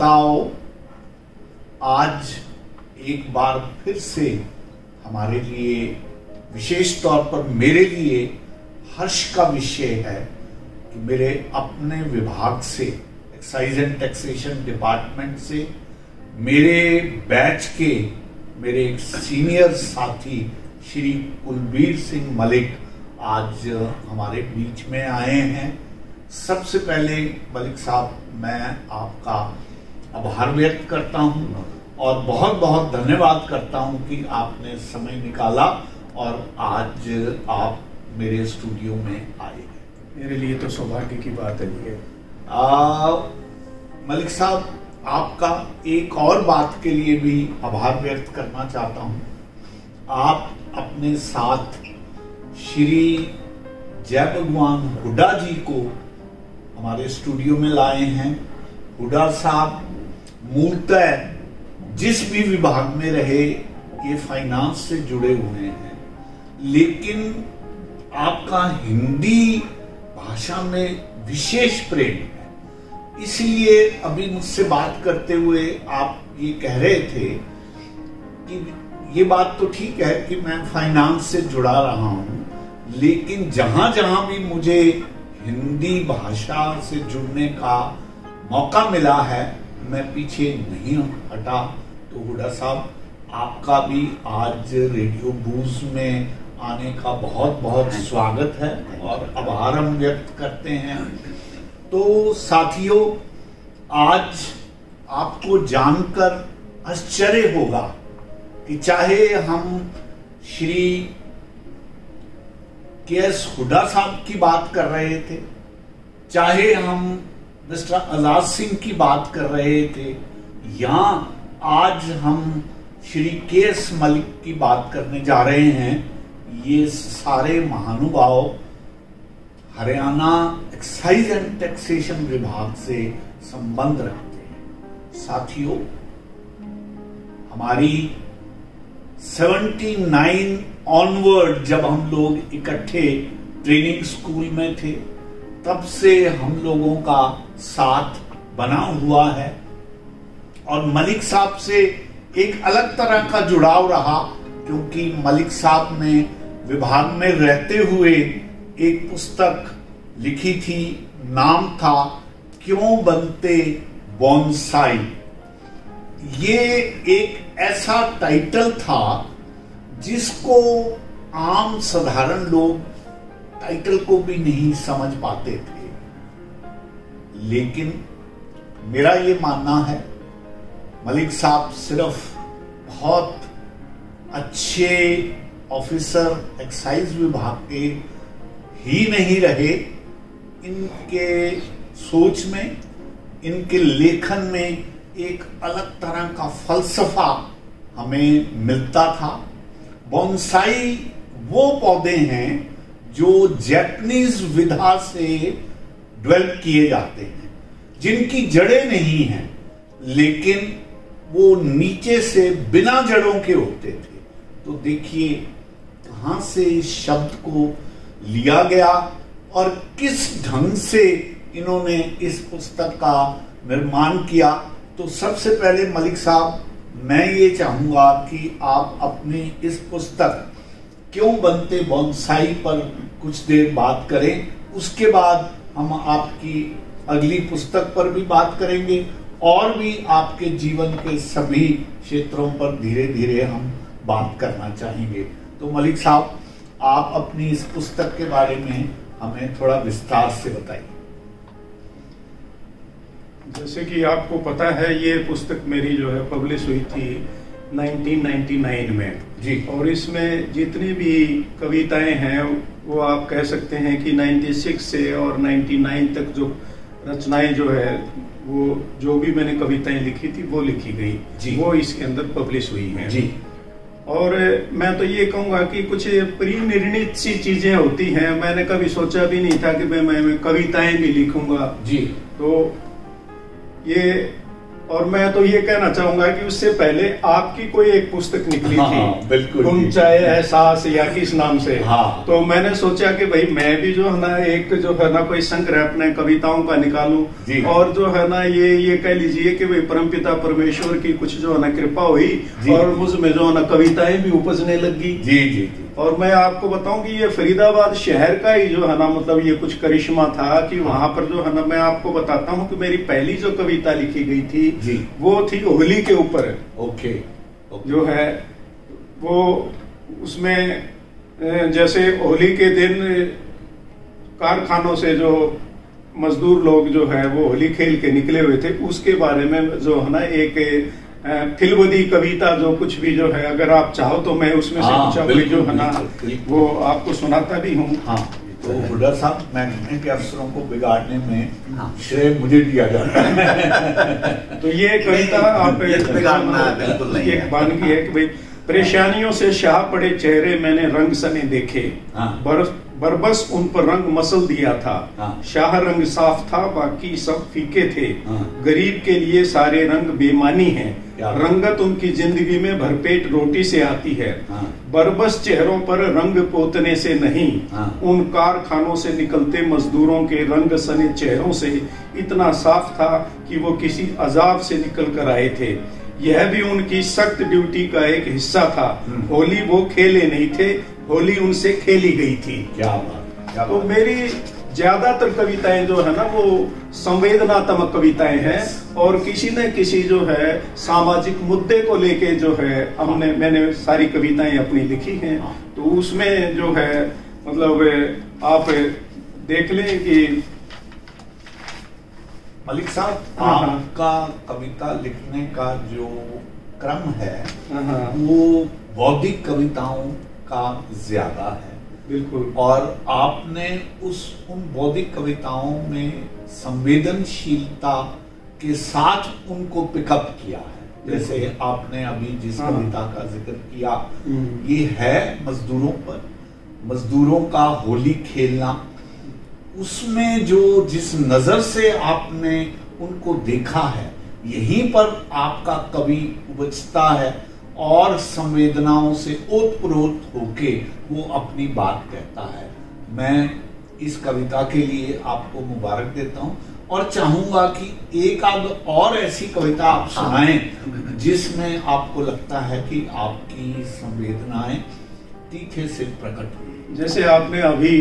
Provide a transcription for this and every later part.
श्रोताओं, आज एक बार फिर से हमारे लिए, विशेष तौर पर मेरे लिए हर्ष का विषय है कि मेरे अपने विभाग से, एक्साइज एंड टैक्सेशन डिपार्टमेंट से, मेरे बैच के मेरे एक सीनियर साथी श्री कुलबीर सिंह मलिक आज हमारे बीच में आए हैं। सबसे पहले मलिक साहब, मैं आपका आभार व्यक्त करता हूं और बहुत बहुत धन्यवाद करता हूं कि आपने समय निकाला और आज आप मेरे स्टूडियो में आए। मेरे लिए तो सौभाग्य की बात है ये। मलिक साहब, आपका एक और बात के लिए भी आभार व्यक्त करना चाहता हूं। आप अपने साथ श्री जय भगवान हुड्डा जी को हमारे स्टूडियो में लाए हैं। हुड्डा साहब मूलतः जिस भी विभाग में रहे, ये फाइनेंस से जुड़े हुए हैं, लेकिन आपका हिंदी भाषा में विशेष प्रेम है। इसलिए अभी मुझसे बात करते हुए आप ये कह रहे थे कि ये बात तो ठीक है कि मैं फाइनेंस से जुड़ा रहा हूं, लेकिन जहां जहां भी मुझे हिंदी भाषा से जुड़ने का मौका मिला है, मैं पीछे नहीं हटा। तो हुड्डा साहब, आपका भी आज रेडियो बूज में आने का बहुत बहुत स्वागत है और आभार हम व्यक्त करते हैं। तो साथियों, आज आपको जानकर आश्चर्य होगा कि चाहे हम श्री के.एस. हुड्डा साहब की बात कर रहे थे, चाहे हम मिस्टर आजाद सिंह की बात कर रहे थे, या आज हम श्री के.एस. मलिक की बात करने जा रहे हैं, ये सारे महानुभाव हरियाणा एक्साइज एंड टैक्सेशन विभाग से संबंध रखते हैं। साथियों, हमारी 79 ऑनवर्ड जब हम लोग इकट्ठे ट्रेनिंग स्कूल में थे, तब से हम लोगों का साथ बना हुआ है और मलिक साहब से एक अलग तरह का जुड़ाव रहा, क्योंकि मलिक साहब ने विभाग में रहते हुए एक पुस्तक लिखी थी, नाम था क्यों बनते बोनसाई। ये एक ऐसा टाइटल था जिसको आम साधारण लोग टाइटल को भी नहीं समझ पाते थे, लेकिन मेरा ये मानना है मलिक साहब सिर्फ बहुत अच्छे ऑफिसर एक्साइज विभाग के ही नहीं रहे, इनके सोच में, इनके लेखन में एक अलग तरह का फलसफा हमें मिलता था। बोनसाई वो पौधे हैं जो जैपनीज विधा से डेवलप किए जाते हैं, जिनकी जड़ें नहीं हैं, लेकिन वो नीचे से बिना जड़ों के होते थे। तो देखिए कहां से इस शब्द को लिया गया और किस ढंग से इन्होंने इस पुस्तक का निर्माण किया। तो सबसे पहले मलिक साहब, मैं ये चाहूंगा कि आप अपनी इस पुस्तक क्यों बनते बोनसाई पर कुछ देर बात करें, उसके बाद हम आपकी अगली पुस्तक पर भी बात करेंगे और भी आपके जीवन के सभी क्षेत्रों पर धीरे धीरे हम बात करना चाहेंगे। तो मलिक साहब, आप अपनी इस पुस्तक के बारे में हमें थोड़ा विस्तार से बताइए। जैसे कि आपको पता है, ये पुस्तक मेरी जो है पब्लिश हुई थी 1999 में जी, और इसमें जितनी भी कविताएं हैं वो आप कह सकते हैं कि 96 से और 99 तक जो रचनाएं जो है, वो जो भी मैंने कविताएं लिखी थी वो लिखी गई जी, वो इसके अंदर पब्लिश हुई हैं जी। और मैं तो ये कहूंगा कि कुछ परिनिर्णित सी चीजें होती हैं। मैंने कभी सोचा भी नहीं था कि मैं कविताएं भी लिखूंगा जी। तो ये और मैं तो ये कहना चाहूंगा कि उससे पहले आपकी कोई एक पुस्तक निकली थी, बिल्कुल, तुम चाहे एहसास या किस नाम से। हाँ। तो मैंने सोचा कि भाई मैं भी जो है ना एक जो है ना कोई संग्रह अपने कविताओं का निकालूं, और जो है ना ये कह लीजिए कि भाई परमपिता परमेश्वर की कुछ जो है ना कृपा हुई और मुझ में जो है ना कविताएं भी उपजने लगी। जी जी जी। और मैं आपको बताऊं कि ये फरीदाबाद शहर का ही जो है ना मतलब ये कुछ करिश्मा था कि वहां पर जो है ना मैं आपको बताता हूं कि मेरी पहली जो कविता लिखी गई थी जी। वो थी होली के ऊपर। ओके। जो है वो उसमें जैसे होली के दिन कारखानों से जो मजदूर लोग जो है वो होली खेल के निकले हुए थे, उसके बारे में जो है ना एक फिल्मदी कविता जो कुछ भी जो है, अगर आप चाहो तो मैं उसमें से कुछ जो है ना वो आपको सुनाता भी हूँ। हाँ। तो हुड्डा साहब, महकमे के अफसरों को बिगाड़ने में श्रेय मुझे दिया जाता है। तो ये कविता आप बिगाड़ना बिल्कुल नहीं एक बानगी है कि भाई परेशानियों से शाह पड़े चेहरे मैंने रंग सने देखे, बरबस उन पर रंग मसल दिया था, शाह रंग साफ था बाकी सब फीके थे, गरीब के लिए सारे रंग बेमानी हैं, रंगत उनकी जिंदगी में भरपेट रोटी से आती है, बरबस चेहरों पर रंग पोतने से नहीं, उन कारखानों से निकलते मजदूरों के रंग सने चेहरों से इतना साफ था कि वो किसी अजाब से निकल कर आए थे, यह भी उनकी सख्त ड्यूटी का एक हिस्सा था, होली वो खेले नहीं थे, होली उनसे खेली गई थी। क्या बात, क्या तो बात। मेरी ज्यादातर कविताएं जो है ना वो संवेदनात्मक कविताएं हैं और किसी न किसी जो है सामाजिक मुद्दे को लेके जो है मैंने सारी कविताएं अपनी लिखी हैं। तो उसमें जो है मतलब आप देख लें कि मलिक साहब, आपका कविता लिखने का जो क्रम है वो बौद्धिक कविताओं का ज्यादा है। बिल्कुल। और आपने उन बौद्धिक कविताओं में संवेदनशीलता के साथ उनको पिकअप किया है। जैसे आपने अभी जिस कविता का जिक्र किया, ये है मजदूरों पर, मजदूरों का होली खेलना। उसमें जो जिस नजर से आपने उनको देखा है, यहीं पर आपका कवि उपजता है और संवेदनाओं से ओतप्रोत होके वो अपनी बात कहता है। मैं इस कविता के लिए आपको मुबारक देता हूं और चाहूंगा कि एक आध और ऐसी कविता आप सुनाएं जिसमें आपको लगता है कि आपकी संवेदनाएं तीखे से प्रकट हुई। जैसे आपने अभी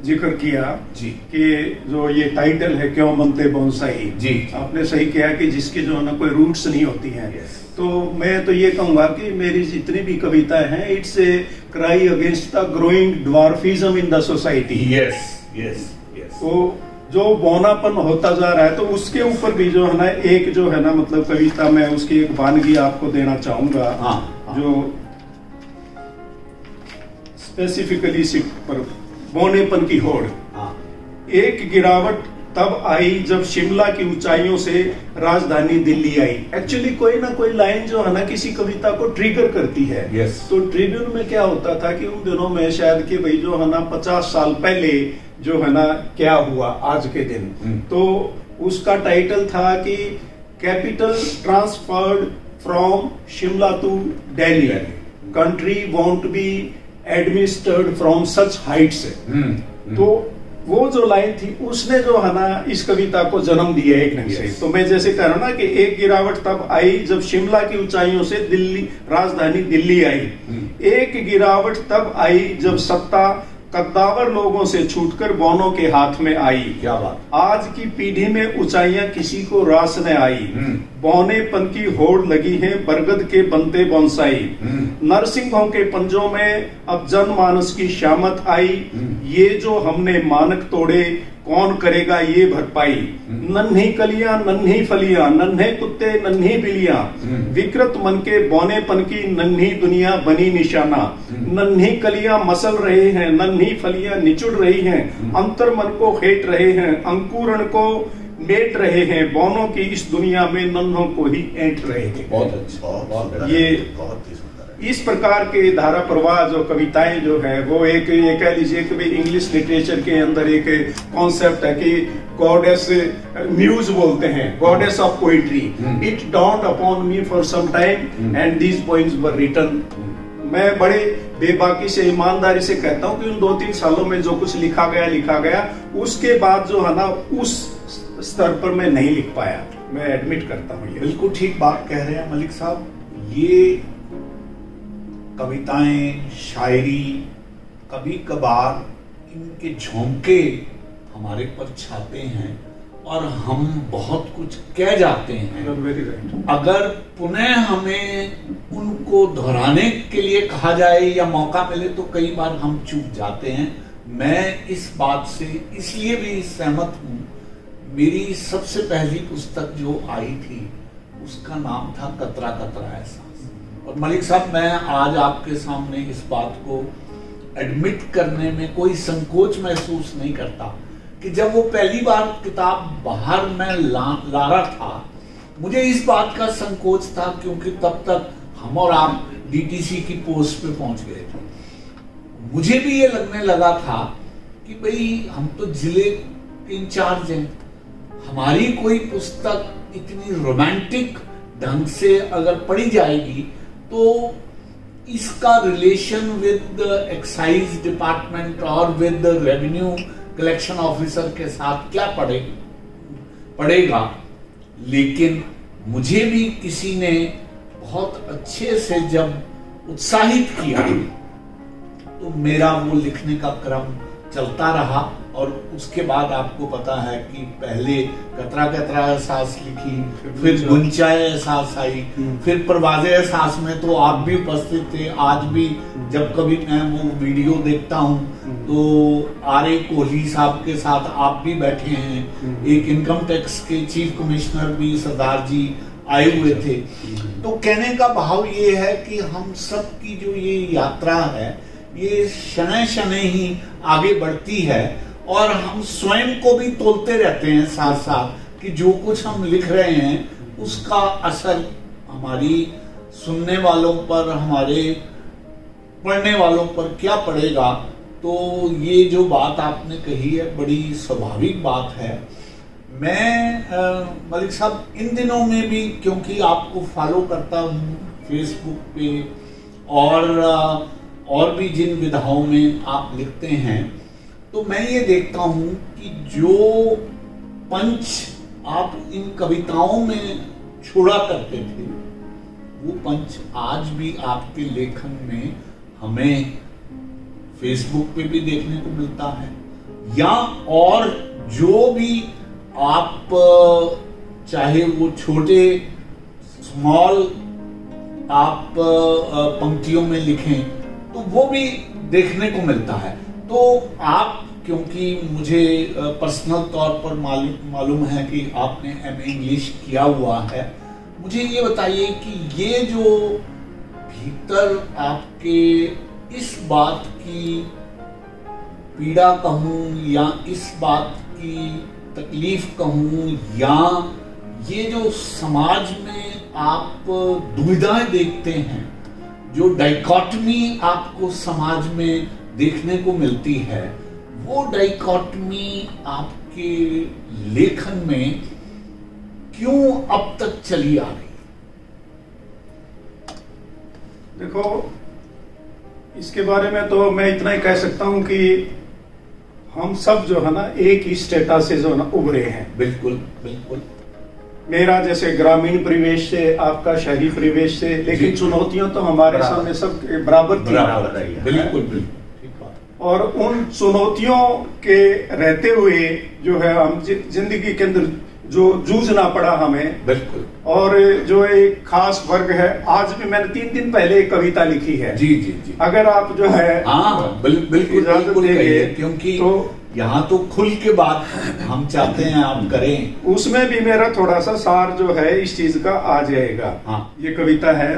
जिक्र किया जी कि जो ये टाइटल है क्यों बनते बोनसाई, जी आपने सही किया कि जिसकी जो है ना कोई रूट्स नहीं होती हैं। तो मैं तो ये कहूंगा कि मेरी जितनी भी कविताएं हैं, it's a cry against the growing dwarfism in the society. Yes yes yes. तो जो बौनापन होता जा रहा है तो उसके ऊपर भी जो है ना एक जो है ना मतलब कविता में उसकी एक वानगी आपको देना चाहूंगा। जो स्पेसिफिकली पर बौनेपन की होड़। एक गिरावट तब आई जब शिमला की ऊंचाइयों से राजधानी दिल्ली आई। एक्चुअली कोई ना कोई लाइन जो है ना किसी कविता को ट्रिगर करती है। तो ट्रिब्यून में क्या होता था कि उन दिनों में शायद कि भाई जो है ना 50 साल पहले जो है ना क्या हुआ आज के दिन। तो उसका टाइटल था कि capital transferred from Shimla to Delhi, country won't be administered from such heights. तो वो जो लाइन थी उसने जो है ना इस कविता को जन्म दिया एक ढंग से। तो मैं जैसे कह रहा हूं ना कि एक गिरावट तब आई जब शिमला की ऊंचाइयों से दिल्ली राजधानी दिल्ली आई। एक गिरावट तब आई जब सत्ता कद्दावर लोगों से छूटकर बौनों के हाथ में आई। क्या बात। आज की पीढ़ी में ऊंचाइयां किसी को रास न आई, बौनेपन की होड़ लगी है बरगद के बनते बोनसाई। नरसिंहों के पंजों में अब जनमानस की शामत आई, ये जो हमने मानक तोड़े कौन करेगा ये भरपाई। नन्ही कलियां नन्ही फलियां, नन्हे कुत्ते नन्ही बिलियां, विकृत मन के बौनेपन की नन्ही दुनिया बनी निशाना। नन्ही कलियां मसल रहे हैं, नन्ही फलियां निचुड़ रही हैं, अंतर मन को हेट रहे हैं, अंकुरण को मेट रहे हैं, बौनों की इस दुनिया में नन्हों को ही ऐंठ रहे हैं। बहुत अच्छा, बहुत ये बहुत ही सुंदर है। इस प्रकार के धारा प्रवाह जो कविताएं जो है वो एक ये कह लीजिए कि भाई इंग्लिश लिटरेचर के अंदर एक कॉन्सेप्ट है कि गॉडेस म्यूज बोलते हैं, goddess of poetry. It dawned upon me for some time and these poems were written. मैं बड़े बेबाकी से ईमानदारी से कहता हूँ कि उन 2-3 सालों में जो कुछ लिखा गया उसके बाद जो है ना उस स्तर पर मैं नहीं लिख पाया, मैं एडमिट करता हूँ। ये बिल्कुल ठीक बात कह रहे हैं मलिक साहब। ये कविताएं, शायरी, कभी कभार इनके झोंके हमारे पर छाते हैं और हम बहुत कुछ कह जाते हैं। अगर पुनः हमें उनको दोहराने के लिए कहा जाए या मौका मिले तो कई बार हम चूक जाते हैं। मैं इस बात से इसलिए भी सहमत हूं। मेरी सबसे पहली पुस्तक जो आई थी उसका नाम था कतरा कतरा एहसास। और मलिक साहब, मैं आज आपके सामने इस बात को एडमिट करने में कोई संकोच महसूस नहीं करता कि जब वो पहली बार किताब बाहर मैं ला रहा था, मुझे इस बात का संकोच था क्योंकि तब तक हम और आप डीटीसी की पोस्ट पे पहुंच गए थे। मुझे भी ये लगने लगा था कि भाई हम तो जिले इंचार्ज हैं, हमारी कोई पुस्तक इतनी रोमांटिक ढंग से अगर पढ़ी जाएगी तो इसका रिलेशन विद एक्साइज डिपार्टमेंट और विद रेवेन्यू कलेक्शन ऑफिसर के साथ क्या पड़ेगा। लेकिन मुझे भी किसी ने बहुत अच्छे से जब उत्साहित किया तो मेरा वो लिखने का क्रम चलता रहा। और उसके बाद आपको पता है कि पहले कतरा कतरा एहसास लिखी, फिर गुंचाए एहसास आई, फिर परवाज़े एहसास में तो आप भी उपस्थित थे। आज भी जब कभी मैं वो वीडियो देखता हूँ तो आर.ए. कोहली साहब के साथ आप भी बैठे हैं, एक इनकम टैक्स के चीफ कमिश्नर भी सरदार जी आए हुए थे। तो कहने का भाव ये है कि हम सब की जो ये यात्रा है ये शनै शनै ही आगे बढ़ती है और हम स्वयं को भी तोलते रहते हैं साथ साथ कि जो कुछ हम लिख रहे हैं उसका असर हमारी सुनने वालों पर, हमारे पढ़ने वालों पर क्या पड़ेगा। तो ये जो बात आपने कही है बड़ी स्वाभाविक बात है। मैं मलिक साहब इन दिनों में भी क्योंकि आपको फॉलो करता हूँ फेसबुक पे और भी जिन विधाओं में आप लिखते हैं, तो मैं ये देखता हूं कि जो पंच आप इन कविताओं में छोड़ा करते थे वो पंच आज भी आपके लेखन में हमें फेसबुक पे भी देखने को मिलता है, या और जो भी आप चाहे वो छोटे स्मॉल आप पंक्तियों में लिखें तो वो भी देखने को मिलता है। तो आप, क्योंकि मुझे पर्सनल तौर पर मालूम है कि आपने एमए इंग्लिश किया हुआ है, मुझे ये बताइए कि ये जो भीतर आपके इस बात की पीड़ा कहूँ या इस बात की तकलीफ कहूँ या ये जो समाज में आप दुविधाएं देखते हैं, जो डाइकोटमी आपको समाज में देखने को मिलती है, वो डाइकोटमी आपके लेखन में क्यों अब तक चली आ रही? देखो, इसके बारे में तो मैं इतना ही कह सकता हूं कि हम सब जो है ना एक ही स्टेटस से जो है ना उभरे हैं। बिल्कुल बिल्कुल। मेरा जैसे ग्रामीण परिवेश से, आपका शहरी परिवेश से, लेकिन चुनौतियां तो हमारे सामने सब बराबर थी। बिल्कुल बिल्कुल। और उन चुनौतियों के रहते हुए जो है हम जिंदगी के अंदर जो जूझना पड़ा हमें, बिल्कुल। और जो एक खास वर्ग है, आज भी मैंने 3 दिन पहले एक कविता लिखी है। जी जी जी। अगर आप जो है बिल्कुल देंगे, क्योंकि तो यहाँ तो खुल के बात हम चाहते हैं आप करें, उसमें भी मेरा थोड़ा सा सार जो है इस चीज का आ जाएगा। हाँ। ये कविता है,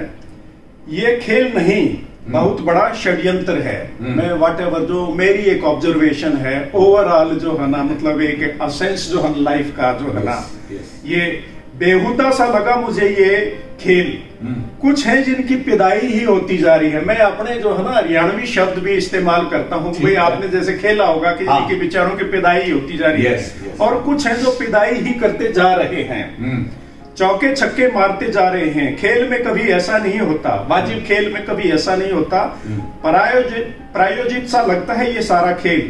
ये खेल नहीं बहुत बड़ा षड्यंत्र है। मैं व्हाटएवर जो मेरी एक ऑब्जर्वेशन है, ओवरऑल जो है ना, मतलब एक असेंस जो है लाइफ का जो है ना, ये बेहुदा सा लगा मुझे ये खेल, कुछ है जिनकी पिदाई ही होती जा रही है। मैं अपने जो है ना हरियाणवी शब्द भी इस्तेमाल करता हूँ, भाई आपने जैसे खेला होगा कि इनके विचारों की पिदाई होती जा रही है, और कुछ है जो पिदाई ही करते जा रहे हैं, चौके छक्के मारते जा रहे हैं। खेल में कभी ऐसा नहीं होता, वाजिब खेल में कभी ऐसा नहीं होता, प्रायोजित सा लगता है ये सारा खेल।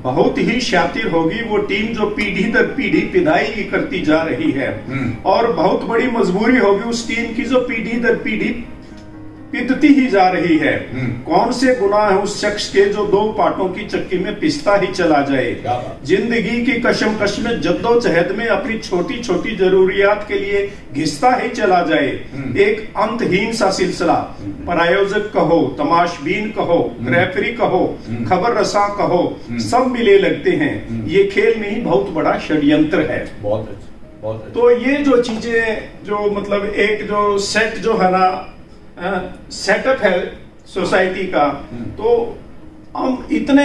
बहुत ही शातिर होगी वो टीम जो पीढ़ी दर पीढ़ी पिदाई करती जा रही है, और बहुत बड़ी मजबूरी होगी उस टीम की जो पीढ़ी दर पीढ़ी पिदती ही जा रही है। कौन से गुनाह है उस शख्स के जो दो पाटों की चक्की में पिसता ही चला जाए। जिंदगी की कशमकश में जद्दोजहद में अपनी छोटी छोटी जरूरियात के लिए घिसता ही चला जाए। एक अंतहीन सा सिलसिला, प्रायोजक कहो, तमाशबीन कहो, रेफरी कहो, खबर रसा कहो, सब मिले लगते हैं। ये खेल नहीं बहुत बड़ा षड्यंत्र है। बहुत अच्छा, बहुत अच्छा। तो ये जो चीजें जो मतलब एक जो सेट जो है ना सेटअप है सोसाइटी का, तो हम इतने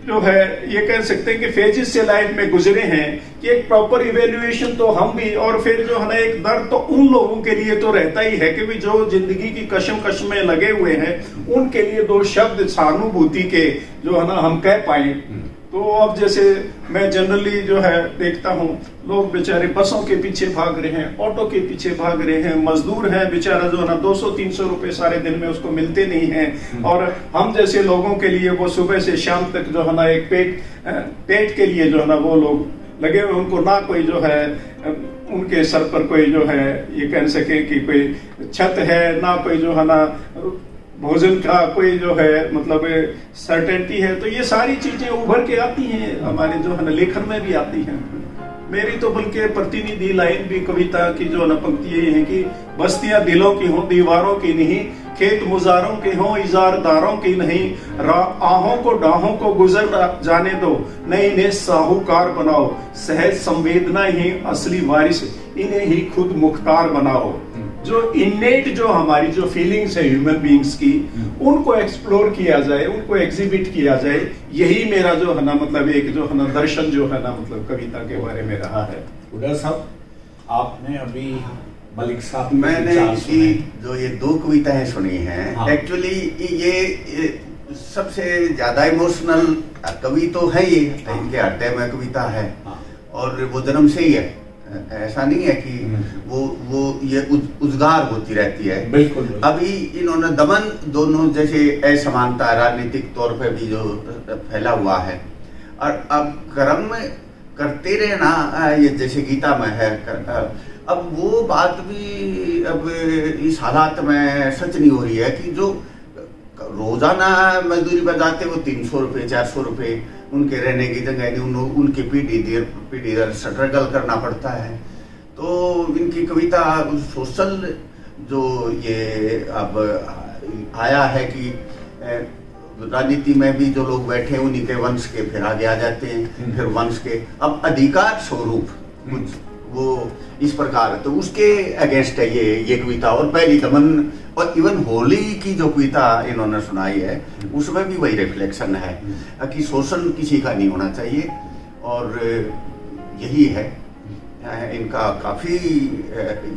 जो है ये कह सकते हैं कि फेजेस से लाइफ में गुजरे हैं कि एक प्रॉपर इवेल्युएशन तो हम भी, और फिर जो है ना एक दर्द तो उन लोगों के लिए तो रहता ही है कि भी जो जिंदगी की कशमकश में लगे हुए हैं, उनके लिए दो शब्द सहानुभूति के जो है ना हम कह पाए। तो अब जैसे मैं जनरली जो है देखता हूँ, लोग बेचारे बसों के पीछे भाग रहे हैं, ऑटो के पीछे भाग रहे हैं, मजदूर हैं बेचारा जो है ना 200-300 रुपए सारे दिन में उसको मिलते नहीं हैं, और हम जैसे लोगों के लिए वो सुबह से शाम तक जो है ना एक पेट के लिए जो है ना वो लोग लगे हुए, उनको ना कोई जो है उनके सर पर कोई जो है ये कह सके कि कोई छत है, ना कोई जो है ना भोजन का कोई जो है मतलब सर्टेनिटी है। तो ये सारी चीजें उभर के आती हैं, हमारे जो है ना लेखन में भी आती हैं। मेरी तो बल्कि प्रतिनिधि लाइन भी कविता की जो न पंक्ति ये है कि बस्तियां दिलों की हों दीवारों की नहीं, खेत मुजारों के हों इजारदारों की नहीं, आहों को डाहों को गुजर जाने दो, नए इन्हें साहूकार बनाओ, सहज संवेदना ही असली वारिस, इन्हें ही खुद मुख्तार बनाओ। जो इनेट जो हमारी जो फीलिंग्स है ह्यूमन बीइंग्स की, उनको एक्सप्लोर किया जाए, उनको एग्जिबिट किया जाए, यही मेरा जो है ना मतलब एक जो है ना दर्शन जो है ना मतलब कविता के बारे में रहा है। उदय साहब, आपने अभी मलिक साहब मैंने इनकी जो ये दो कविताएं सुनी हैं, एक्चुअली ये सबसे ज्यादा इमोशनल कवि तो है, ये इनके हृदय में कविता है, और वो जन्म से ही है, ऐसा नहीं है कि वो ये उद्गार होती रहती है। बिल्कुल। अभी इन्होंने दमन दोनों जैसे असमानता राजनीतिक तौर पे भी जो फैला हुआ है, और अब कर्म करते रहना, ये जैसे गीता में है, अब वो बात भी अब इस हालात में सच नहीं हो रही है कि जो रोजाना मजदूरी पर जाते वो 300 रुपये 400 रुपये उनके रहने की जगह नहीं, उनकी पीढ़ी दर स्ट्रगल करना पड़ता है। तो इनकी कविता सोशल जो ये अब आया है कि राजनीति में भी जो लोग बैठे हैं उन्हीं के वंश के फिर आगे आ जाते हैं, फिर वंश के अब अधिकार स्वरूप कुछ वो इस प्रकार, तो उसके अगेंस्ट है ये कविता। और पहली दमन और इवन होली की जो कविता इन्होंने सुनाई है उसमें भी वही रिफ्लेक्शन है कि शोषण किसी का नहीं होना चाहिए, और यही है इनका काफी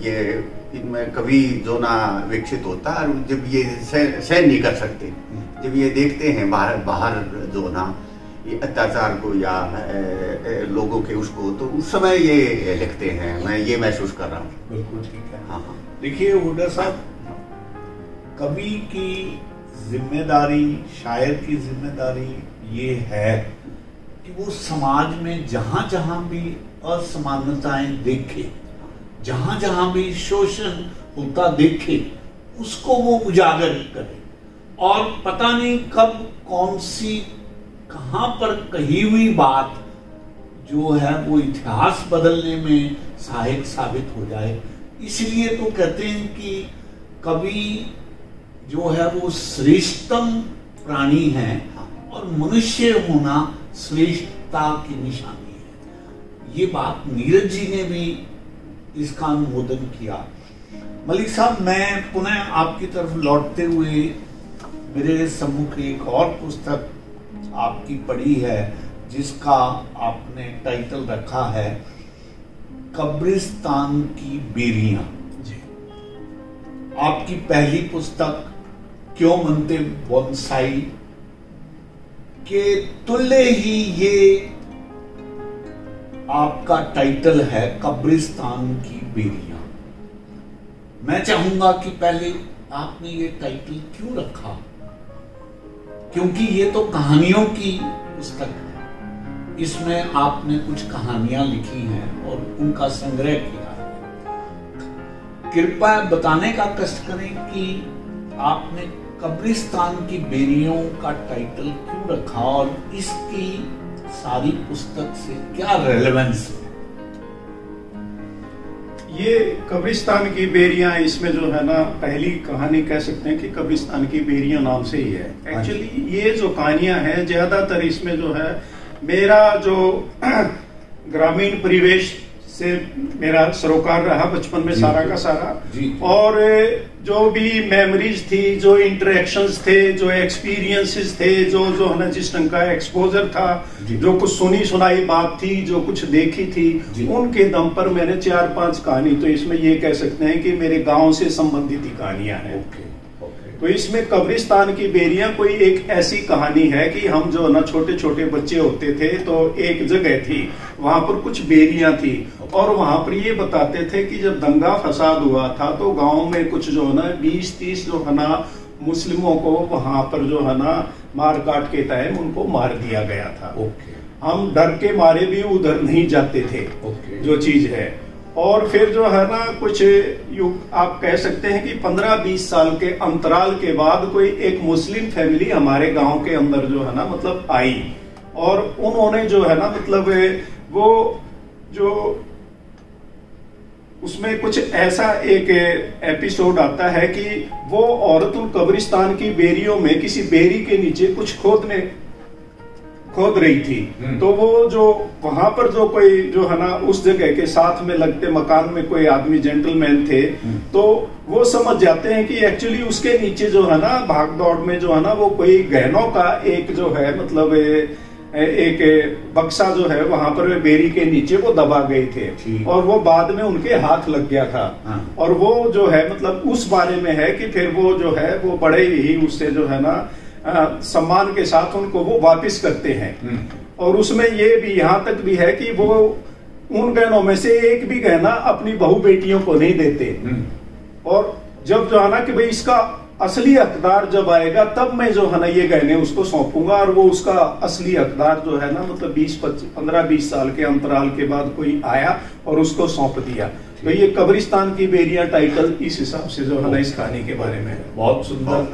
ये इनमें कवि जो ना विकसित होता है, और जब ये सहन नहीं कर सकते, जब ये देखते हैं बाहर जो ना ये अत्याचार को या लोगों के उसको, तो उस समय ये लिखते हैं। मैं ये महसूस कर रहा हूँ। बिल्कुल ठीक है। हाँ। देखिए हुड्डा साहब, कवि की जिम्मेदारी, शायर की जिम्मेदारी ये है कि वो समाज में जहां जहां भी असमानताएं देखे, जहां जहां भी शोषण होता देखे, उसको वो उजागर करे, और पता नहीं कब कौन सी कहां पर कही हुई बात जो है वो इतिहास बदलने में सहायक साबित हो जाए। इसलिए तो कहते हैं कि कवि जो है वो श्रेष्ठतम प्राणी है, और मनुष्य होना श्रेष्ठता की निशानी है। ये बात नीरज जी ने भी इसका अनुमोदन किया। मलिक साहब, मैं पुनः आपकी तरफ लौटते हुए मेरे सम्मुख एक और पुस्तक आपकी पढ़ी है जिसका आपने टाइटल रखा है कब्रिस्तान की बेरियां। आपकी पहली पुस्तक क्यों मनते बोनसाई के तुल्य ही ये आपका टाइटल है कब्रिस्तान की बेरियां। मैं चाहूंगा कि पहले आपने ये टाइटल क्यों रखा, क्योंकि ये तो कहानियों की पुस्तक है। इसमें आपने कुछ कहानियां लिखी हैं और उनका संग्रह किया है। कृपया बताने का कष्ट करें कि आपने कब्रिस्तान की बेरियों का टाइटल क्यों रखा और इसकी सारी पुस्तक से क्या रेलेवेंस है। ये कब्रिस्तान की बेरियां, इसमें जो है ना पहली कहानी कह सकते हैं कि कब्रिस्तान की बेरियां नाम से ही है। एक्चुअली ये जो कहानियां हैं ज्यादातर इसमें जो है मेरा जो ग्रामीण परिवेश से मेरा सरोकार रहा बचपन में सारा का सारा, और जो भी मेमोरीज थी, जो इंटरेक्शंस थे, जो एक्सपीरियंसेस थे, जो है ना जिस ढंग का एक्सपोजर था, जो कुछ सुनी सुनाई बात थी, जो कुछ देखी थी, उनके दम पर मैंने 4-5 कहानी, तो इसमें ये कह सकते हैं कि मेरे गांव से संबंधित ही कहानियां हैं। तो इसमें कब्रिस्तान की बेरियां कोई एक ऐसी कहानी है कि हम जो ना छोटे छोटे बच्चे होते थे तो एक जगह थी, वहां पर कुछ बेरियां थी और वहां पर ये बताते थे कि जब दंगा फसाद हुआ था तो गांव में कुछ जो है ना 20-30 जो है ना मुस्लिमों को वहां पर जो है ना मार काट के टाइम उनको मार दिया गया था। हम डर के मारे भी उधर नहीं जाते थे, जो चीज है। और फिर जो है ना कुछ आप कह सकते हैं कि 15-20 साल के अंतराल के बाद कोई एक मुस्लिम फैमिली हमारे गांव के अंदर जो है ना मतलब आई, और उन्होंने जो है ना मतलब वो जो उसमें कुछ ऐसा एक एपिसोड आता है कि वो औरत उन कब्रिस्तान की बेरियों में किसी बेरी के नीचे कुछ खोद रही थी। तो वो जो वहां पर जो कोई जो है ना उस जगह के साथ में लगते मकान में कोई आदमी जेंटलमैन थे, तो वो समझ जाते हैं कि एक्चुअली उसके नीचे जो है ना भाग दौड़ में जो है ना वो कोई गहनों का एक जो है मतलब एक बक्सा जो है वहां पर बेरी के नीचे वो दबा गए थे और वो बाद में उनके हाथ लग गया था। और वो जो है मतलब उस बारे में है कि फिर वो जो है वो बड़े ही उससे जो है ना सम्मान के साथ उनको वो वापस करते हैं। और उसमें ये भी यहाँ तक भी है कि वो उन गहनों में से एक भी गहना अपनी बहू बेटियों को नहीं देते। और जब जो है ना कि भाई इसका असली हकदार जब आएगा तब मैं जो है ना ये गहने उसको सौंपूंगा, और वो उसका असली हकदार जो है ना मतलब 15-20 साल के अंतराल के बाद कोई आया और उसको सौंप दिया। तो ये कब्रिस्तान की बेरियां टाइटल इस हिसाब से जो है ना इस कहानी के बारे में है। बहुत सुंदर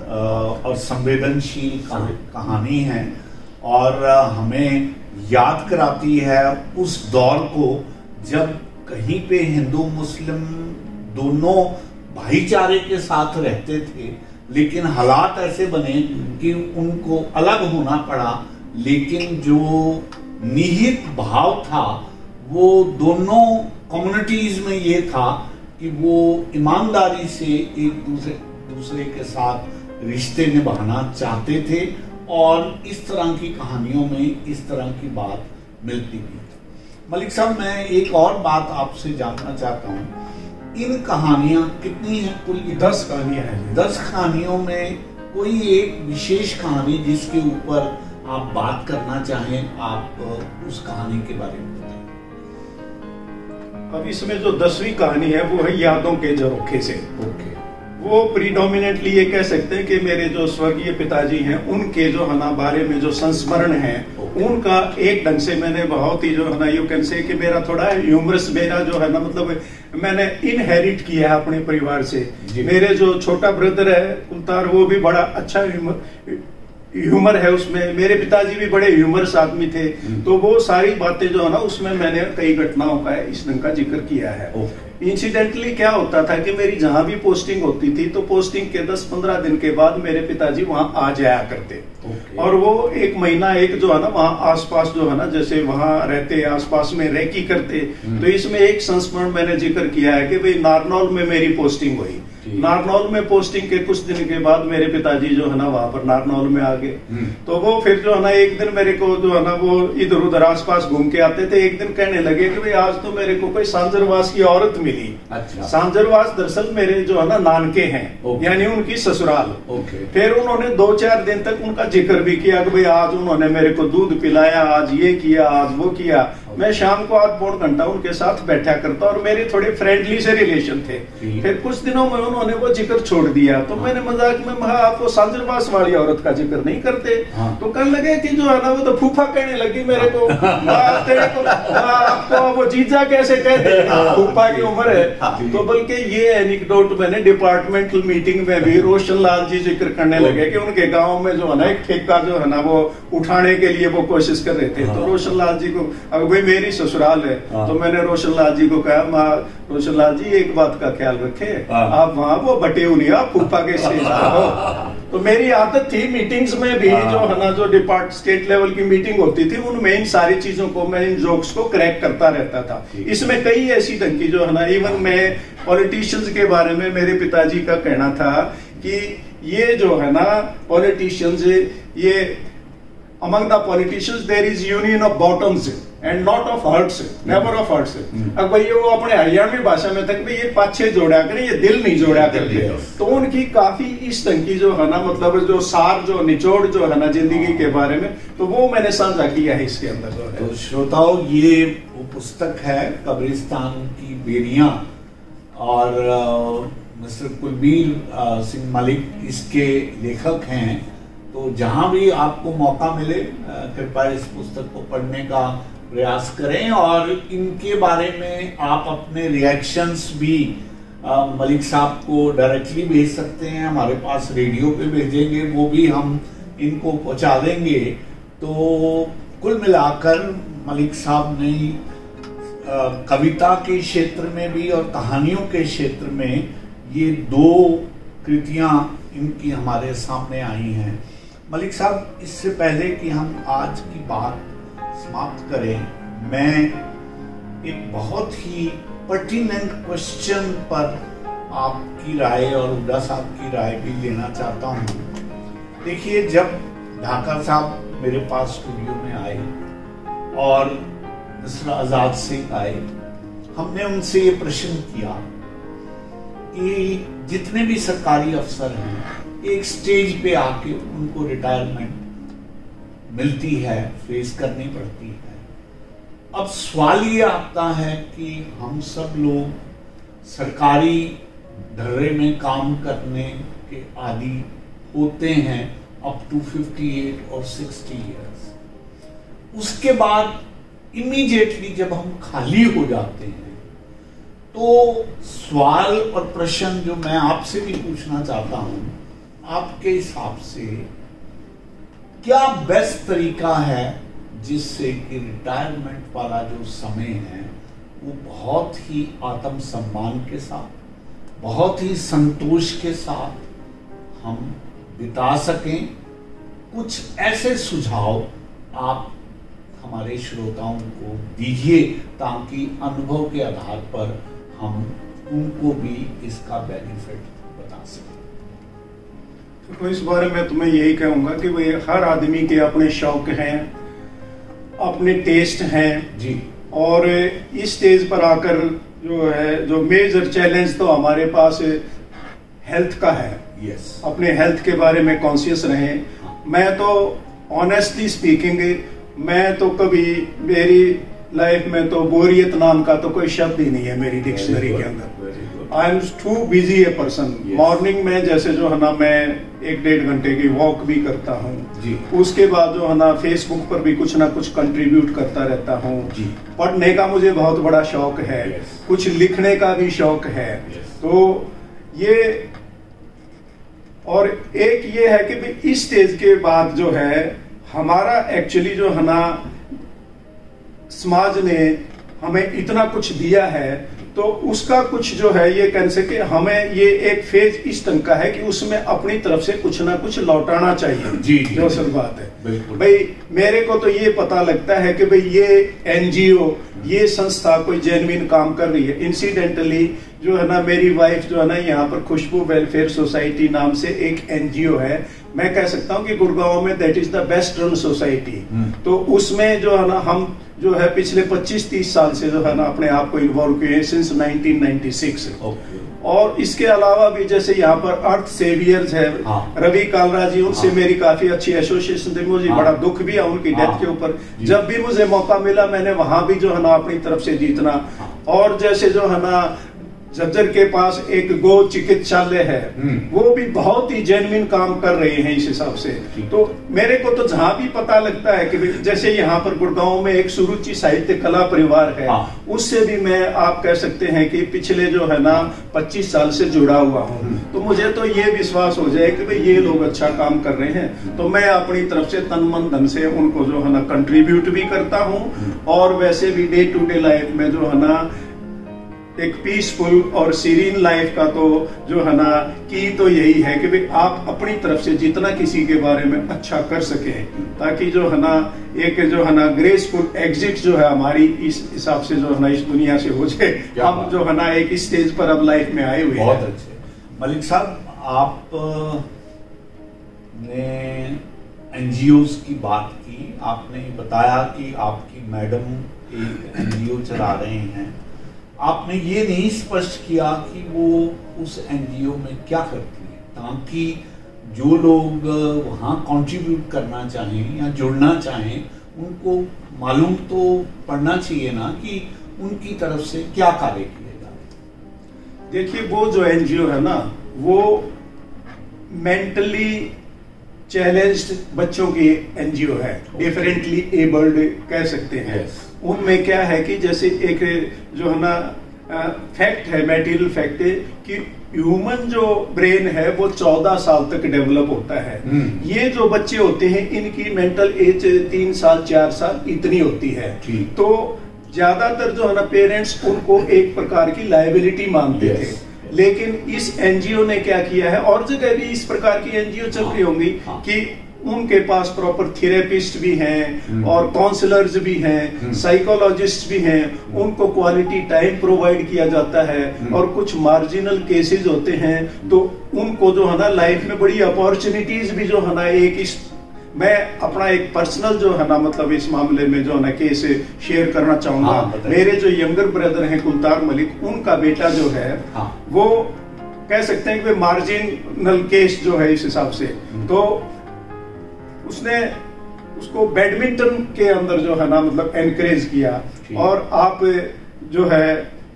और संवेदनशील कहानी है और हमें याद कराती है उस दौर को जब कहीं पे हिंदू मुस्लिम दोनों भाईचारे के साथ रहते थे, लेकिन हालात ऐसे बने कि उनको अलग होना पड़ा। लेकिन जो निहित भाव था वो दोनों कम्युनिटीज में ये था कि वो ईमानदारी से एक दूसरे के साथ रिश्ते निभाना चाहते थे, और इस तरह की कहानियों में इस तरह की बात मिलती भी। मलिक साहब, मैं एक और बात आपसे जानना चाहता हूँ, इन कहानियां कितनी हैं कुल? 10 कहानियां हैं। 10 कहानियों में कोई एक विशेष कहानी जिसके ऊपर आप बात करना चाहें, आप उस कहानी के बारे में बताएं। अब इसमें जो 10वीं कहानी है वो है यादों के झरोखे से। वो प्रीडोमिनेटली ये कह सकते हैं कि मेरे जो स्वर्गीय पिताजी हैं उनके जो है ना बारे में जो संस्मरण है उनका एक ढंग से मैंने बहुत ही जो है ना यू कैन से कि मेरा थोड़ा ह्यूमरस मेरा जो है ना मतलब मैंने इनहेरिट किया है अपने परिवार से। मेरे जो छोटा ब्रदर है उतार, वो भी बड़ा अच्छा ह्यूमर है उसमें। मेरे पिताजी भी बड़े ह्यूमरस आदमी थे, तो वो सारी बातें जो है ना उसमें मैंने कई घटनाओं का इस ढंग का जिक्र किया है। इंसिडेंटली क्या होता था कि मेरी जहां भी पोस्टिंग होती थी तो पोस्टिंग के 10-15 दिन के बाद मेरे पिताजी वहां आ जाया करते। और वो एक महीना एक जो है ना वहां आसपास जो है ना जैसे वहां रहते आसपास में रेकी करते। तो इसमें एक संस्मरण मैंने जिक्र किया है कि भाई नारनौल में मेरी पोस्टिंग हुई। नारनौल में पोस्टिंग के कुछ दिन के बाद मेरे पिताजी जो है ना वहां पर नारनौल में आ गए। तो वो फिर जो है ना एक दिन मेरे को जो है ना वो इधर उधर आसपास घूम के आते थे। एक दिन कहने लगे कि भाई आज तो मेरे को कोई सांजरवास की औरत मिली। अच्छा। सांजरवास दरअसल मेरे जो है ना नानके हैं, यानी उनकी ससुराल। फिर उन्होंने 2-4 दिन तक उनका जिक्र भी किया कि भाई आज उन्होंने मेरे को दूध पिलाया, आज ये किया, आज वो किया। मैं शाम को 8-9 घंटा उनके साथ बैठा करता और मेरे थोड़े फ्रेंडली से रिलेशन थे। फिर कुछ दिनों में उन्होंने वो जिक्र छोड़ दिया। तो मैंने मजाक में कहा आप वो सांजरवास वाली औरत का जिक्र नहीं करते। तो कहने लगे कि जो है ना वो तो फूफा कहने लगी मेरे को, तेरे को आपको वो जीजा कैसे कहते, फूफा की उम्र है। तो बल्कि ये एनेक्डोट मैंने डिपार्टमेंटल मीटिंग में भी रोशन लाल जी जिक्र करने लगे कि उनके गाँव में जो है ना एक ठेका जो है ना वो उठाने के लिए वो कोशिश कर रहे थे। तो रोशन लाल जी को, अब भाई मेरी ससुराल है, तो मैंने रोशन लाल जी को कहा माँ रोशन लाल जी एक बात का ख्याल रखें, आप वहाँ वो बटे नहीं आप फूफा के स्टेज पर हो। तो मेरी आदत थी मीटिंग्स में भी जो है ना जो स्टेट लेवल की मीटिंग होती थी उनमें इन सारी चीजों को, मैं इन जोक्स को क्रैक करता रहता था। इसमें कई ऐसी ढंग की जो है ना, इवन मैं पॉलिटिशियंस के बारे में मेरे पिताजी का कहना था कि ये जो है ना पॉलिटिशियंस, ये among the politicians there is union of bottoms and not of hearts, never of hearts। अब भाई वो अपने हरियाणवी भाषा में तक भी ये पाछे जोड़ा करें, ये दिल नहीं जोड़ा करते। तो उनकी काफी इस ढंग की जो है ना मतलब जो सार जो निचोड़ जो है ना जिंदगी के बारे में, तो वो मैंने साझा किया है इसके अंदर जो है। तो श्रोताओं ये वो पुस्तक है कब्रिस्तान की बेरियां और मिस्टर कुलबीर सिंह मलिक इसके लेखक हैं। तो जहां भी आपको मौका मिले कृपया इस पुस्तक को पढ़ने का प्रयास करें और इनके बारे में आप अपने रिएक्शंस भी मलिक साहब को डायरेक्टली भेज सकते हैं, हमारे पास रेडियो पे भेजेंगे, वो भी हम इनको पहुंचा देंगे। तो कुल मिलाकर मलिक साहब ने कविता के क्षेत्र में भी और कहानियों के क्षेत्र में ये 2 कृतियां इनकी हमारे सामने आई हैं। मलिक साहब, इससे पहले कि हम आज की बात समाप्त करें, मैं एक बहुत ही पर्टिनेंट क्वेश्चन पर आपकी राय और हुड्डा साहब की राय भी लेना चाहता हूं। देखिए, जब ढाका साहब मेरे पास स्टूडियो में आए और मिस्टर आजाद सिंह आए, हमने उनसे ये प्रश्न किया कि जितने भी सरकारी अफसर हैं एक स्टेज पे आके उनको रिटायरमेंट मिलती है, फेस करनी पड़ती है। अब सवाल ये आता है कि हम सब लोग सरकारी ढर्रे में काम करने के आदी होते हैं अप टू 58 और 60 इयर्स। उसके बाद इमीडिएटली जब हम खाली हो जाते हैं, तो सवाल और प्रश्न जो मैं आपसे भी पूछना चाहता हूं, आपके हिसाब से क्या बेस्ट तरीका है जिससे कि रिटायरमेंट वाला जो समय है वो बहुत ही आत्मसम्मान के साथ, बहुत ही संतोष के साथ हम बिता सकें? कुछ ऐसे सुझाव आप हमारे श्रोताओं को दीजिए ताकि अनुभव के आधार पर हम उनको भी इसका बेनिफिट बता सकें। तो इस बारे में तो मैं यही कहूंगा कि भाई हर आदमी के अपने शौक हैं, अपने टेस्ट हैं जी। और इस स्टेज पर आकर जो है जो मेजर चैलेंज तो हमारे पास हेल्थ का है। यस। अपने हेल्थ के बारे में कॉन्शियस रहें। मैं तो ऑनेस्टली स्पीकिंग, मैं तो कभी मेरी लाइफ में तो बोरियत नाम का तो कोई शब्द ही नहीं है मेरी डिक्शनरी के अंदर। I am too busy a person. Morning में जैसे जो है ना मैं 1-1.5 घंटे की वॉक भी करता हूँ। उसके बाद जो है ना फेसबुक पर भी कुछ ना कुछ कंट्रीब्यूट करता रहता हूँ। पढ़ने का मुझे बहुत बड़ा शौक है। कुछ लिखने का भी शौक है। तो ये, और एक ये है कि इस स्टेज के बाद जो है हमारा एक्चुअली जो है ना समाज ने हमें इतना कुछ दिया है तो उसका कुछ जो है ये कह सके हमें ये एक फेज इस ढंग का है कि उसमें अपनी तरफ से कुछ ना कुछ लौटाना चाहिए। जी, जो असल बात है बिल्कुल भाई, मेरे को तो ये पता लगता है कि भाई ये एनजीओ, ये संस्था कोई जेन्युइन काम कर रही है। इंसिडेंटली जो है ना, मेरी वाइफ जो है ना, यहाँ पर खुशबू वेलफेयर सोसाइटी नाम से एक एनजीओ है, मैं कह सकता हूँ कि गुड़गांव में that is the best run society. तो उसमें जो है ना, हम जो है पिछले 25-30 साल से जो है ना अपने आप को इन्वॉल्व किए हैं, सिंस 1996। और इसके अलावा भी जैसे यहाँ पर अर्थ सेवियर्स है, रवि कालरा जी, उनसे मेरी काफी अच्छी एसोसिएशन थी। मुझे बड़ा दुख भी है उनकी डेथ के ऊपर। जब भी मुझे मौका मिला मैंने वहां भी जो है ना अपनी तरफ से जीतना। और जैसे जो है ना झज्जर के पास एक गो चिकित्सालय है, वो भी बहुत ही जेन्युइन काम कर रहे हैं इस हिसाब से। तो मेरे को तो जहां भी पता लगता है कि जैसे यहाँ पर गुड़गांव में एक सुरुचि साहित्य कला परिवार है, उससे भी मैं आप कह सकते हैं कि पिछले जो है ना 25 साल से जुड़ा हुआ हूँ। तो मुझे तो ये विश्वास हो जाए कि भाई ये लोग अच्छा काम कर रहे हैं, तो मैं अपनी तरफ से तन मन धन से उनको जो है ना कंट्रीब्यूट भी करता हूँ। और वैसे भी डे टू डे लाइफ में जो है ना एक पीसफुल और सीरीन लाइफ का तो जो है ना की तो यही है कि भाई आप अपनी तरफ से जितना किसी के बारे में अच्छा कर सके, ताकि जो है ना एक जो है ना ग्रेसफुल एग्जिट जो है हमारी इस हिसाब से जो है ना इस दुनिया से हो जाए। हम जो है ना एक स्टेज पर अब लाइफ में आए हुए हैं। बहुत अच्छे। मलिक साहब, आप ने एनजीओज की बात की, आपने बताया कि आपकी मैडम एक एनजीओ चला रहे हैं। आपने ये नहीं स्पष्ट किया कि वो उस एनजीओ में क्या करती है, ताकि जो लोग वहाँ कंट्रीब्यूट करना चाहें या जुड़ना चाहें उनको मालूम तो पड़ना चाहिए ना कि उनकी तरफ से क्या कार्य किए जाए। देखिए, वो जो एनजीओ है ना, वो मेंटली चैलेंज्ड बच्चों की एनजीओ है, डिफरेंटली एबल्ड कह सकते हैं। उनमें क्या है कि जैसे एक जो है ना फैक्ट है, मटेरियल फैक्ट है कि ह्यूमन जो ब्रेन है वो 14 साल तक डेवलप होता है। ये जो बच्चे होते हैं इनकी मेंटल एज 3 साल 4 साल इतनी होती है। तो ज्यादातर जो है ना पेरेंट्स उनको एक प्रकार की लायबिलिटी मानते थे। लेकिन इस एनजीओ ने क्या किया है, और जगह भी इस प्रकार की एनजीओ चल रही होंगी कि उनके पास प्रॉपर थेरेपिस्ट भी हैं और काउंसलर्स भी हैं, साइकोलॉजिस्ट भी हैं, उनको क्वालिटी टाइम प्रोवाइड किया जाता है। और कुछ मार्जिनल केसेस होते हैं तो उनको जो है ना लाइफ में बड़ी अपॉर्चुनिटीज भी जो है ना मैं अपना एक पर्सनल जो है ना मतलब इस मामले में जो है ना केस शेयर करना चाहूंगा। मेरे जो यंगर ब्रदर हैं कुलतार मलिक, उनका बेटा जो है वो कह सकते हैं कि मार्जिनल केस जो है इस हिसाब से, तो उसने उसको बैडमिंटन के अंदर जो है ना मतलब एनकरेज किया। और आप जो है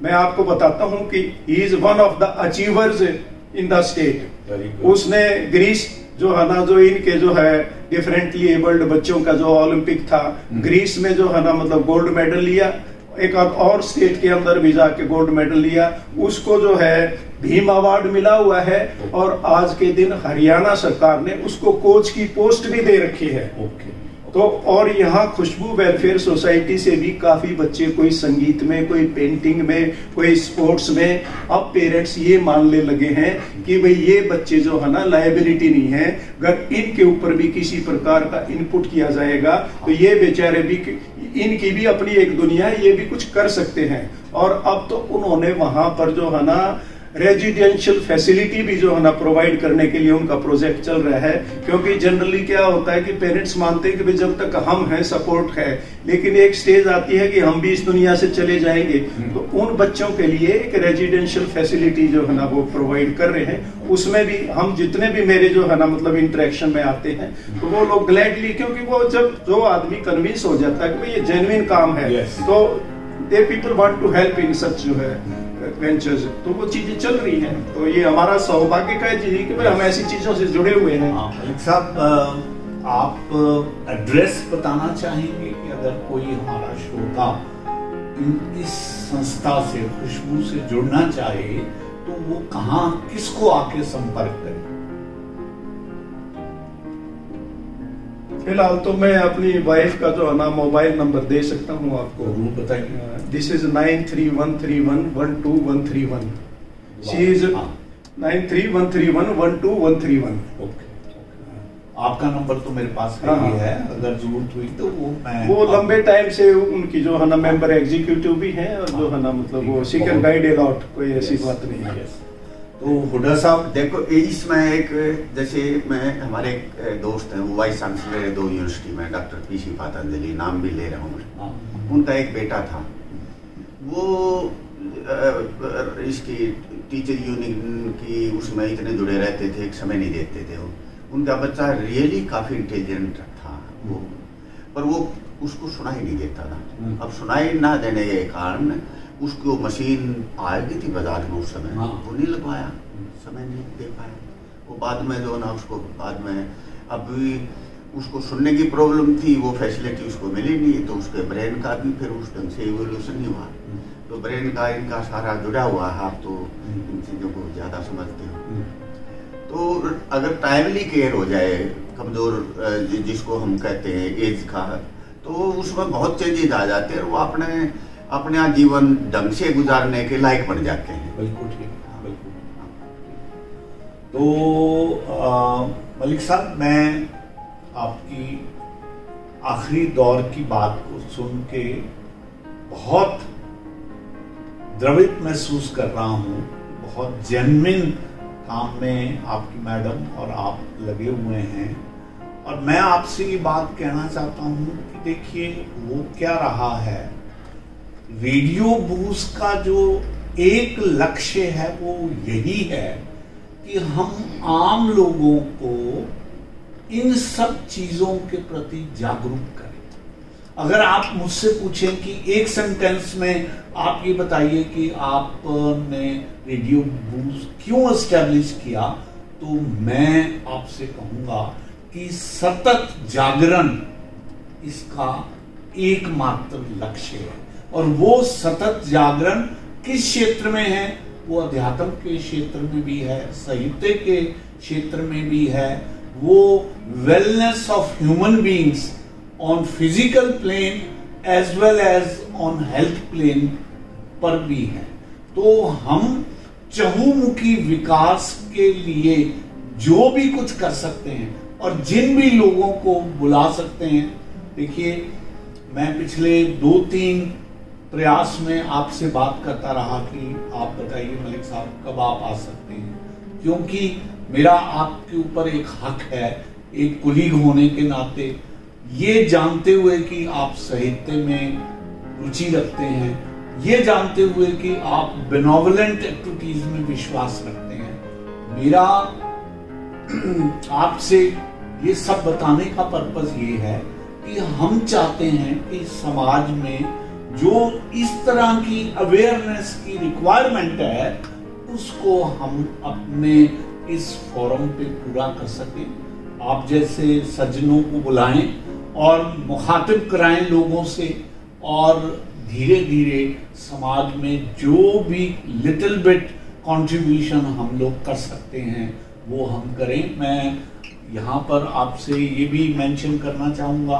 मैं आपको बताता हूं कि he is one of the achievers in the state. उसने ग्रीस जो है ना, जो इनके जो है डिफरेंटली एबल्ड बच्चों का जो ओलंपिक था, ग्रीस में जो है ना मतलब गोल्ड मेडल लिया। एक और स्टेट के अंदर भी जाके गोल्ड मेडल लिया। उसको जो है भीम अवार्ड मिला हुआ है और आज के दिन हरियाणा सरकार ने उसको कोच की पोस्ट भी दे रखी है। तो और यहाँ खुशबू वेलफेयर सोसाइटी से भी काफी बच्चे कोई संगीत में, कोई पेंटिंग में, कोई स्पोर्ट्स में, अब पेरेंट्स ये मानने लगे हैं कि भाई ये बच्चे जो है ना लायबिलिटी नहीं है, अगर इनके ऊपर भी किसी प्रकार का इनपुट किया जाएगा तो ये बेचारे भी, इनकी भी अपनी एक दुनिया है, ये भी कुछ कर सकते हैं। और अब तो उन्होंने वहां पर जो है ना रेजिडेंशियल फैसिलिटी भी जो है ना प्रोवाइड करने के लिए उनका प्रोजेक्ट चल रहा है। क्योंकि जनरली क्या होता है कि पेरेंट्स मानते हैं कि भाई जब तक हम हैं सपोर्ट है, लेकिन एक स्टेज आती है कि हम भी इस दुनिया से चले जाएंगे, तो उन बच्चों के लिए एक रेजिडेंशियल फैसिलिटी जो है ना वो प्रोवाइड कर रहे हैं। उसमें भी हम जितने भी मेरे जो है ना मतलब इंटरेक्शन में आते हैं तो वो लोग ग्लैडली, क्योंकि वो जब जो आदमी कन्विंस हो जाता है कि भाई ये जेन्युइन काम है, तो they people want to help in such जो है वेंचर्स, तो वो चीजें चल रही हैं। तो ये हमारा सौभाग्य का है कि भाई हम ऐसी चीजों से जुड़े हुए हैं। मलिक साहब, आप एड्रेस बताना चाहेंगे कि अगर कोई हमारा श्रोता इस संस्था से, खुशबू से जुड़ना चाहे तो वो कहाँ, किसको आके संपर्क करे? फिलहाल तो मैं अपनी वाइफ का जो है ना मोबाइल नंबर दे सकता हूँ आपको। जरूर बताइए। This is 9313112131। She is 9313112131। Okay, आपका नंबर तो मेरे पास है ही है, अगर जरूरत हुई तो वो लंबे टाइम से उनकी जो है ना मेंबर एग्जीक्यूटिव भी है और जो है ना मतलब वो she can guide a lot, कोई ऐसी बात नहीं है। तो हुड्डा साहब देखो, इसमें एक जैसे मैं हमारे एक दोस्त हैं, वो वाइस चांसलर है 2 यूनिवर्सिटी में, डॉक्टर पीसी पतंजलि, नाम भी ले रहा हूँ मैं। उनका एक बेटा था, वो इसकी टीचर यूनियन की उसमें इतने जुड़े रहते थे, एक समय नहीं देते थे। उनका बच्चा रियली काफी इंटेलिजेंट था वो, पर वो उसको सुनाई नहीं देता था। अब सुनाई ना देने के कारण उसको मशीन आ गई थी बाजार में उस समय, वो नहीं लगवाया, समय नहीं दे पाया। वो बाद में जो ना उसको बाद में अभी उसको सुनने की प्रॉब्लम थी, वो फैसिलिटी उसको मिली नहीं, तो उसके ब्रेन का भी फिर उस ढंग से इवोल्यूशन नहीं हुआ। तो ब्रेन का इनका सारा जुड़ा हुआ है, आप तो इन चीजों को ज्यादा समझते हो। तो अगर टाइमली केयर हो जाए कमजोर जिसको हम कहते हैं एज का, तो उसमें बहुत चेंजेस आ जाते हैं और वो अपने जीवन ढंग से गुजारने के लायक बन जाते हैं। बिल्कुल ठीक, बिल्कुल। तो मलिक साहब, मैं आपकी आखिरी दौर की बात को सुन के बहुत द्रवित महसूस कर रहा हूँ। बहुत जेन्युइन काम में आपकी मैडम और आप लगे हुए हैं, और मैं आपसे ये बात कहना चाहता हूँ कि देखिए, वो क्या रहा है, रेडियो बूस्ट का जो एक लक्ष्य है वो यही है कि हम आम लोगों को इन सब चीजों के प्रति जागरूक करें। अगर आप मुझसे पूछें कि एक सेंटेंस में आप ये बताइए कि आपने रेडियो बूस्ट क्यों एस्टेब्लिश किया, तो मैं आपसे कहूंगा कि सतत जागरण इसका एकमात्र लक्ष्य है। और वो सतत जागरण किस क्षेत्र में है? वो अध्यात्म के क्षेत्र में भी है, साहित्य के क्षेत्र में भी है, वो wellness of human beings on physical plane as well as on health plane पर भी है। तो हम चहुमुखी विकास के लिए जो भी कुछ कर सकते हैं और जिन भी लोगों को बुला सकते हैं, देखिए, मैं पिछले 2-3 प्रयास में आपसे बात करता रहा कि आप बताइए मलिक साहब कब आप आ सकते हैं, क्योंकि मेरा आपके ऊपर एक हक है, एक कुलीग होने के नाते, ये जानते हुए कि आप साहित्य में रुचि रखते हैं, ये जानते हुए कि आप बेनोवलेंट एक्टिविटीज में विश्वास रखते हैं। मेरा आपसे ये सब बताने का पर्पस ये है कि हम चाहते हैं कि समाज में जो इस तरह की अवेयरनेस की रिक्वायरमेंट है उसको हम अपने इस फोरम पे पूरा कर सकें। आप जैसे सज्जनों को बुलाएं और मुखातिब कराएं लोगों से, और धीरे धीरे समाज में जो भी लिटिल बिट कंट्रीब्यूशन हम लोग कर सकते हैं वो हम करें। मैं यहाँ पर आपसे ये भी मेंशन करना चाहूँगा,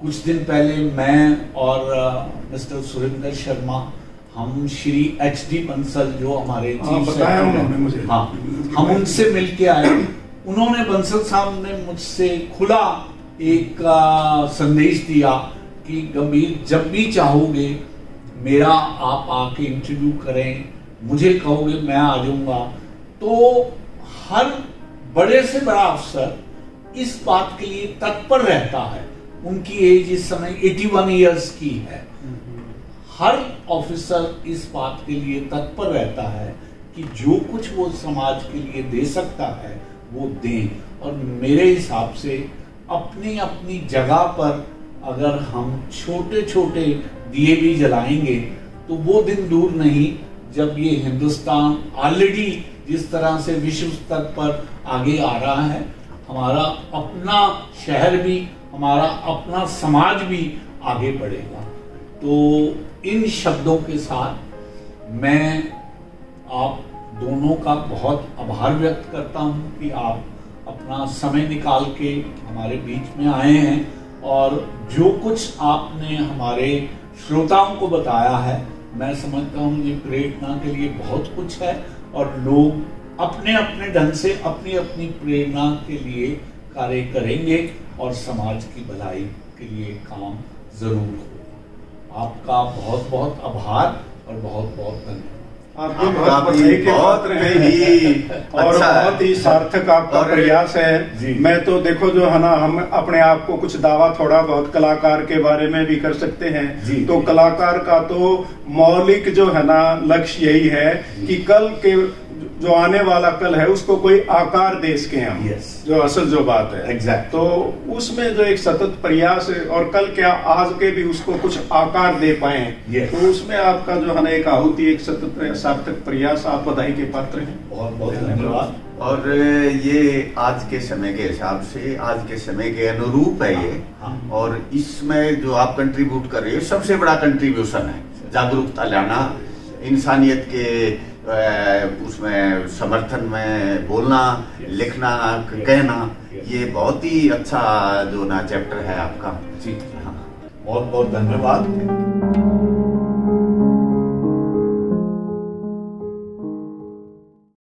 कुछ दिन पहले मैं और मिस्टर सुरेंद्र शर्मा, हम श्री HD बंसल जो हमारे चीफ सेक्रेटरी, हम उनसे मिलके आए। उन्होंने, बंसल साहब ने मुझसे खुला एक संदेश दिया कि गंभीर, जब भी चाहोगे मेरा आप आके इंटरव्यू करें, मुझे कहोगे मैं आ जाऊंगा। तो हर बड़े से बड़ा अफसर इस बात के लिए तत्पर रहता है। उनकी एज इस समय 81 इयर्स की है। हर ऑफिसर इस बात के लिए तत्पर रहता है कि जो कुछ वो समाज के लिए दे सकता है वो दें। और मेरे हिसाब से अपनी अपनी जगह पर अगर हम छोटे छोटे दिए भी जलाएंगे तो वो दिन दूर नहीं जब ये हिंदुस्तान ऑलरेडी जिस तरह से विश्व स्तर पर आगे आ रहा है, हमारा अपना शहर भी, हमारा अपना समाज भी आगे बढ़ेगा। तो इन शब्दों के साथ मैं आप दोनों का बहुत आभार व्यक्त करता हूं कि आप अपना समय निकाल के हमारे बीच में आए हैं और जो कुछ आपने हमारे श्रोताओं को बताया है, मैं समझता हूँ ये प्रेरणा के लिए बहुत कुछ है और लोग अपने अपने ढंग से अपनी अपनी प्रेरणा के लिए कार्य करेंगे और समाज की भलाई के लिए काम जरूर हो। आपका बहुत बहुत आभार और बहुत बहुत धन्यवाद। आपके बहुत बधाई के पात्र हैं और अच्छा बहुत ही सार्थक आपका प्रयास है। मैं तो देखो जो है ना, हम अपने आप को कुछ दावा थोड़ा बहुत कलाकार के बारे में भी कर सकते हैं। तो कलाकार का तो मौलिक जो है ना लक्ष्य यही है कि कल के जो आने वाला कल है उसको कोई आकार दे सके हम। जो असल जो बात है एग्जैक्ट। तो उसमें जो एक सतत प्रयास है और कल क्या आज के भी उसको कुछ आकार दे पाए, तो उसमें आपका जो है ना एक आहुति, एक सतत सार्थक प्रयास, आप बधाई के पात्र हैं। बहुत बहुत धन्यवाद। और ये आज के समय के हिसाब से, आज के समय के अनुरूप है ये। और इसमें जो आप कंट्रीब्यूट कर रहे हो सबसे बड़ा कंट्रीब्यूशन है जागरूकता लाना, इंसानियत के उसमें समर्थन में बोलना, लिखना, कहना। ये बहुत ही अच्छा जो ना चैप्टर है आपका। जी हाँ, बहुत बहुत धन्यवाद।